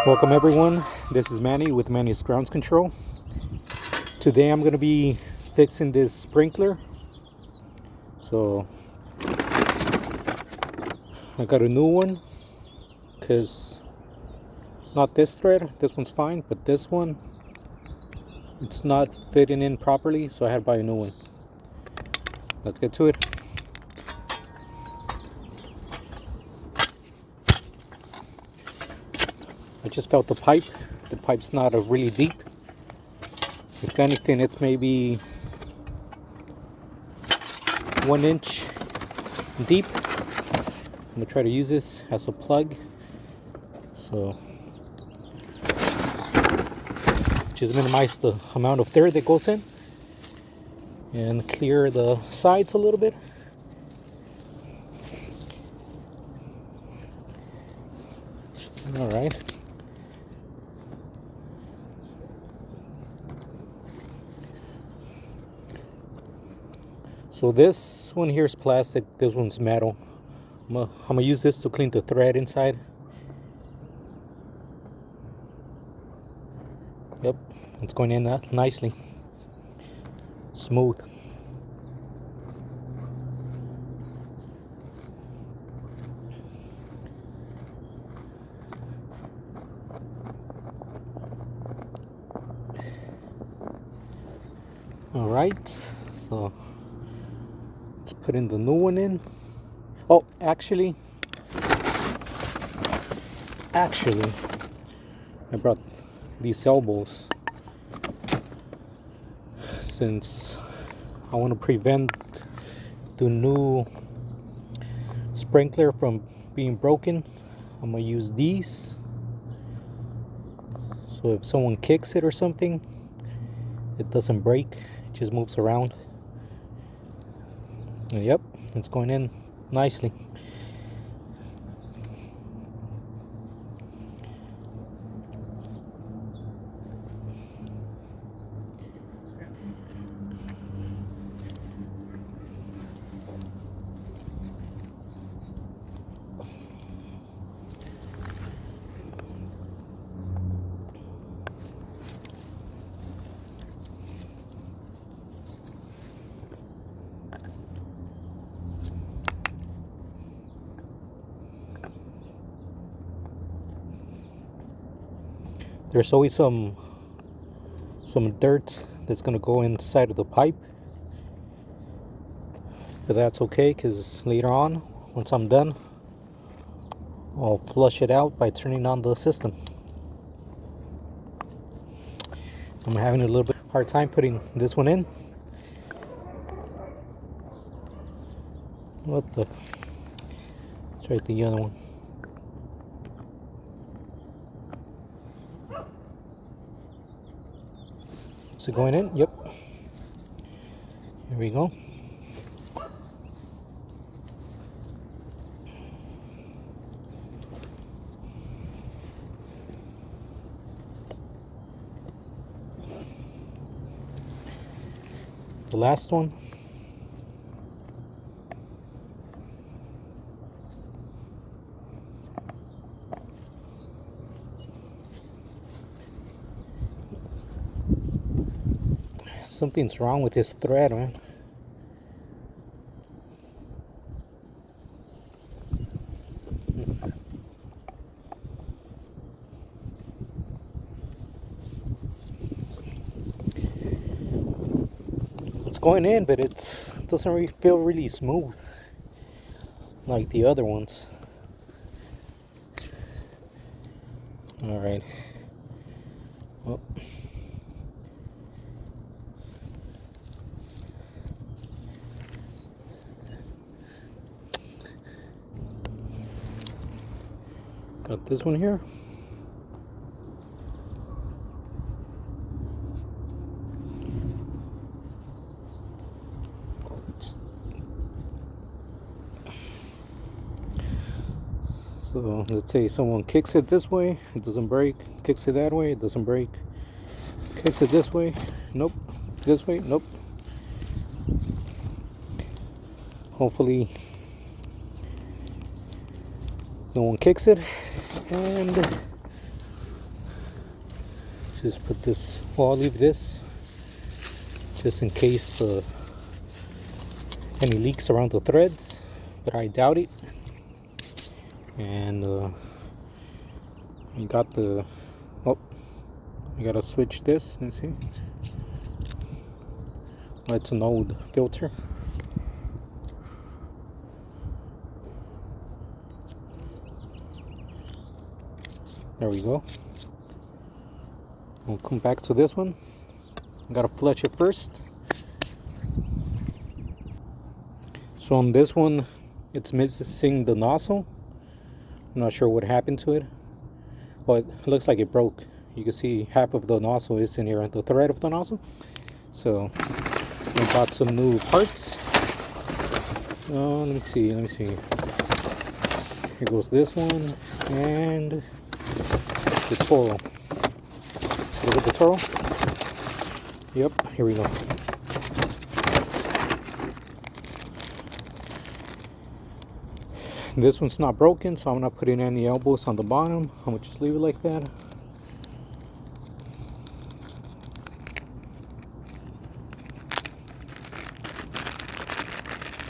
Welcome everyone, this is Manny with Manny's Grounds Control. Today I'm going to be fixing this sprinkler. So I got a new one because not this thread, this one's fine, but this one, it's not fitting in properly, so I had to buy a new one. Let's get to it. I just felt the pipe's not really deep. If anything, it's maybe 1 inch deep. I'm gonna try to use this as a plug, so just minimize the amount of dirt that goes in and clear the sides a little bit. All right. So this one here is plastic, this one's metal. I'm gonna use this to clean the thread inside. Yep, it's going in that nicely. Smooth. All right, so let's put in the new one in. Oh, actually, I brought these elbows since I want to prevent the new sprinkler from being broken. I'm gonna use these, so if someone kicks it or something, it doesn't break, it just moves around. Yep, it's going in nicely. There's always some dirt that's gonna go inside of the pipe, but that's okay, because later on, once I'm done, I'll flush it out by turning on the system. I'm having a little bit hard time putting this one in. What the? Let's try the other one. Is it going in? Yep. Here we go. The last one. Something's wrong with this thread, man. It's going in, but it doesn't really feel really smooth like the other ones. All right. Well, got this one here. So let's say someone kicks it this way, it doesn't break. Kicks it that way, it doesn't break. Kicks it this way, nope. This way, nope. Hopefully no one kicks it, and just put this, well, I'll leave this just in case any leaks around the threads, but I doubt it. And I got the, oh, I gotta switch this. Let's see. That's an old filter. There we go. We'll come back to this one. Gotta flush it first. So on this one, it's missing the nozzle. I'm not sure what happened to it. Well, it looks like it broke. You can see half of the nozzle is in here, the thread of the nozzle. So I bought some new parts. Let me see. Here goes this one and the Toro. Is it the Toro? Yep, here we go. This one's not broken, so I'm not putting any elbows on the bottom. I'm gonna just leave it like that.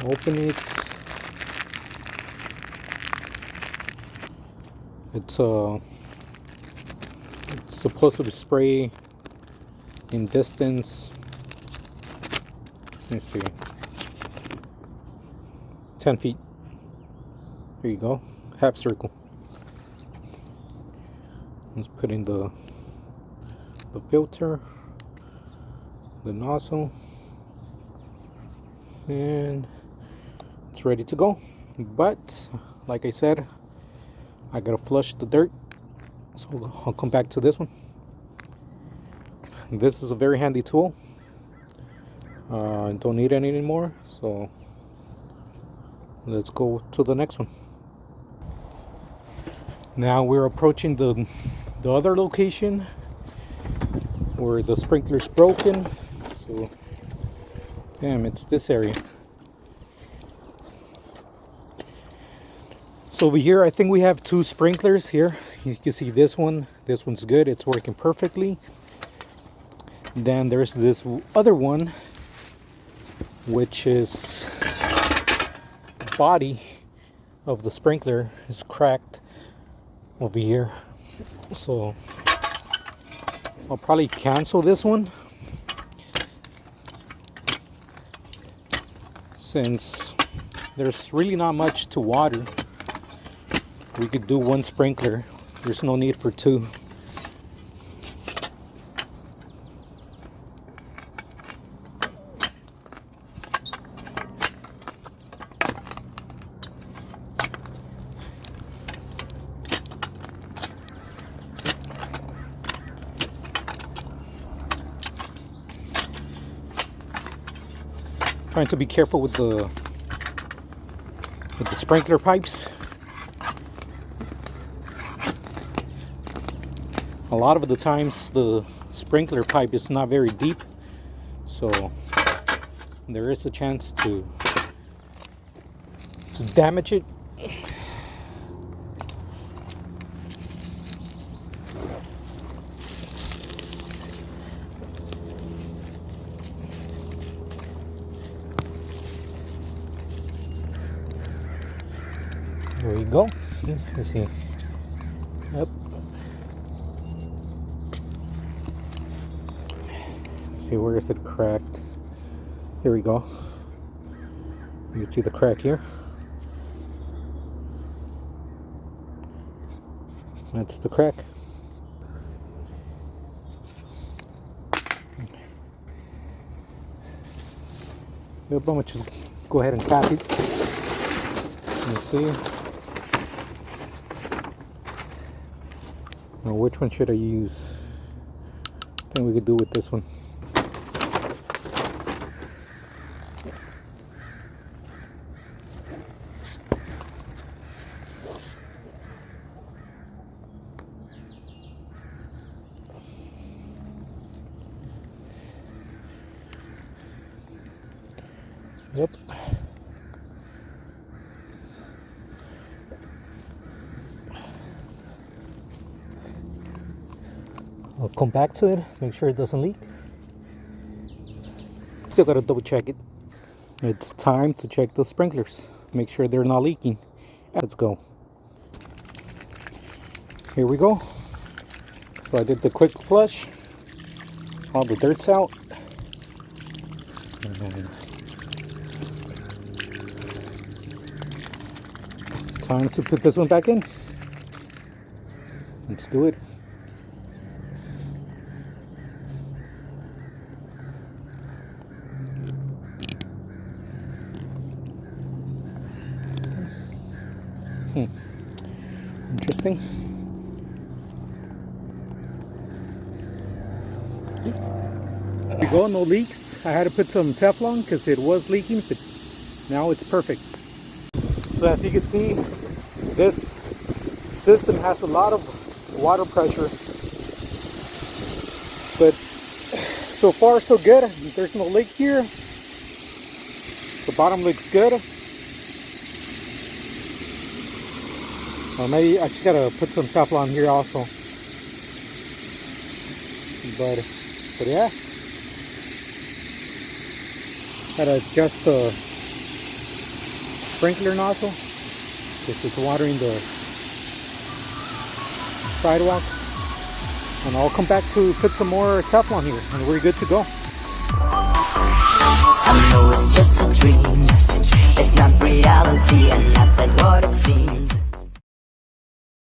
Open it. It's supposed to spray in distance. Let's see, 10 feet. There you go, half circle. Let's put in the filter, the nozzle, and it's ready to go. But like I said, I gotta flush the dirt, so I'll come back to this one. This is a very handy tool. I don't need any anymore, so let's go to the next one. Now we're approaching the other location where the sprinkler's broken. So damn, it's this area. So over here I think we have two sprinklers here. You can see this one's good, it's working perfectly. Then there's this other one, which is the body of the sprinkler is cracked over here. So I'll probably cancel this one, since there's really not much to water. We could do one sprinkler, there's no need for two. Trying to be careful with the sprinkler pipes. A lot of the times the sprinkler pipe is not very deep, so there is a chance to damage it. There you go. Let's see. Yep. Let's see, where is it cracked? Here we go. You can see the crack here. That's the crack. Yep, I'm gonna just go ahead and cap it. Let's see. Now, which one should I use? I think we could do with this one. Yep. I'll come back to it, make sure it doesn't leak. Still gotta double check it. It's time to check the sprinklers, make sure they're not leaking. Let's go. Here we go. So I did the quick flush, all the dirt's out. And time to put this one back in. Let's do it. Interesting. There we go, no leaks. I had to put some Teflon because it was leaking, but now it's perfect. So as you can see, this system has a lot of water pressure, but so far so good. There's no leak here. The bottom looks good. Or maybe I just gotta put some Teflon here also. But yeah, gotta adjust the sprinkler nozzle because it's watering the sidewalk. And I'll come back to put some more Teflon here, and we're good to go. I know it's just a dream. It's not reality, and not that what it seems.